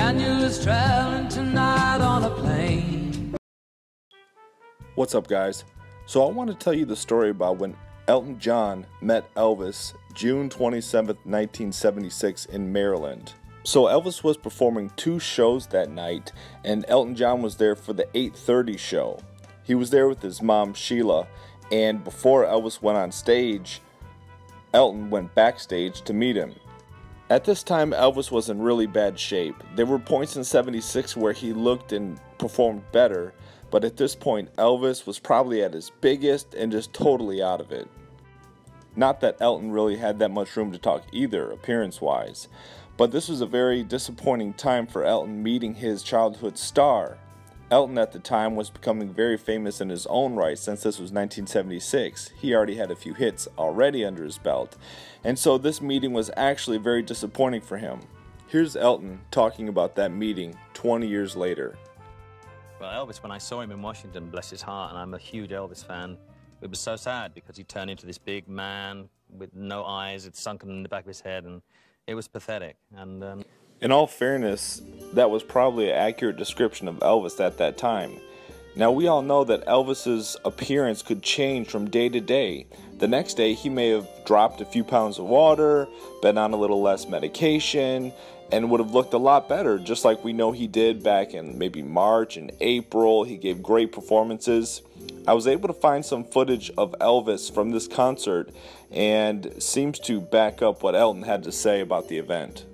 Daniel is traveling tonight on a plane. What's up, guys? So I want to tell you the story about when Elton John met Elvis June 27th, 1976 in Maryland. So Elvis was performing 2 shows that night, and Elton John was there for the 8:30 show. He was there with his mom, Sheila, and before Elvis went on stage, Elton went backstage to meet him. At this time, Elvis was in really bad shape. There were points in 76 where he looked and performed better, but at this point, Elvis was probably at his biggest and just totally out of it. Not that Elton really had that much room to talk either, appearance-wise, but this was a very disappointing time for Elton meeting his childhood star. Elton at the time was becoming very famous in his own right since this was 1976. He already had a few hits already under his belt, and so this meeting was actually very disappointing for him. Here's Elton talking about that meeting 20 years later. Well, Elvis, when I saw him in Washington, bless his heart, and I'm a huge Elvis fan, it was so sad because he turned into this big man with no eyes, it's sunken in the back of his head, and it was pathetic. And in all fairness, that was probably an accurate description of Elvis at that time. Now, we all know that Elvis's appearance could change from day to day. The next day, he may have dropped a few pounds of water, been on a little less medication, and would have looked a lot better, just like we know he did back in maybe March and April. He gave great performances. I was able to find some footage of Elvis from this concert, and seems to back up what Elton had to say about the event.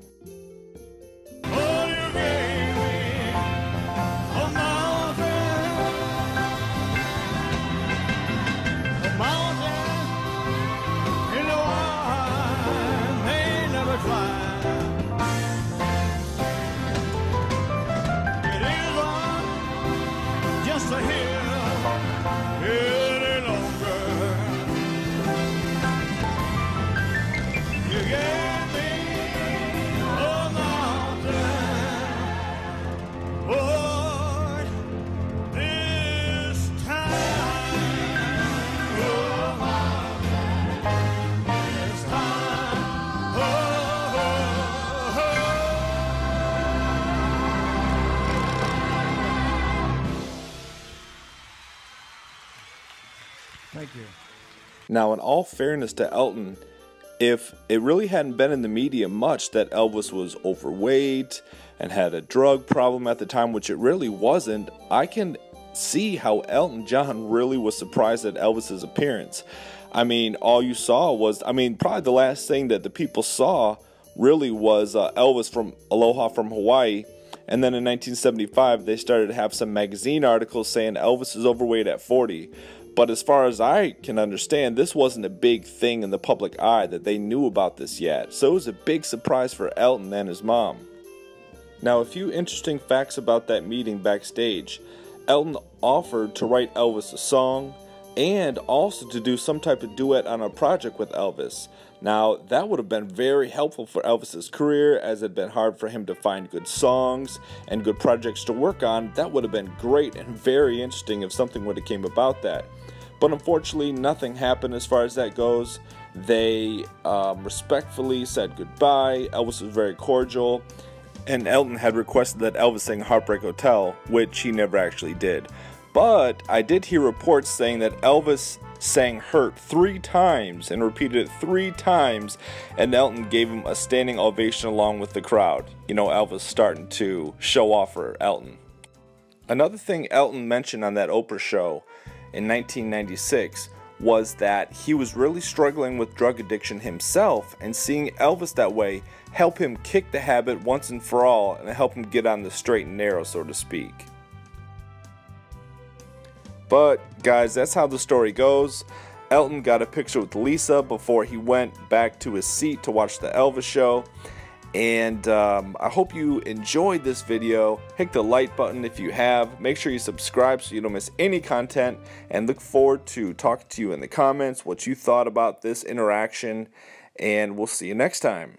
Thank you. Now, in all fairness to Elton, if it really hadn't been in the media much that Elvis was overweight and had a drug problem at the time, which it really wasn't, I can see how Elton John really was surprised at Elvis's appearance. I mean, all you saw was, probably the last thing that the people saw really was Elvis from Aloha from Hawaii. And then in 1975, they started to have some magazine articles saying Elvis is overweight at 40. But as far as I can understand, this wasn't a big thing in the public eye that they knew about this yet. So it was a big surprise for Elton and his mom. Now, a few interesting facts about that meeting backstage. Elton offered to write Elvis a song and also to do some type of duet on a project with Elvis. Now, that would have been very helpful for Elvis's career, as it had been hard for him to find good songs and good projects to work on. That would have been great and very interesting if something would have came about that. But unfortunately, nothing happened as far as that goes. They respectfully said goodbye. Elvis was very cordial, and Elton had requested that Elvis sing Heartbreak Hotel, which he never actually did. But I did hear reports saying that Elvis sang Hurt 3 times and repeated it 3 times, and Elton gave him a standing ovation along with the crowd. You know, Elvis starting to show off for Elton. Another thing Elton mentioned on that Oprah show in 1996 was that he was really struggling with drug addiction himself, and seeing Elvis that way helped him kick the habit once and for all and help him get on the straight and narrow, so to speak. But guys, that's how the story goes. Elton got a picture with Lisa before he went back to his seat to watch the Elvis show. And I hope you enjoyed this video. Hit the like button if you have. Make sure you subscribe so you don't miss any content. And look forward to talking to you in the comments what you thought about this interaction. And we'll see you next time.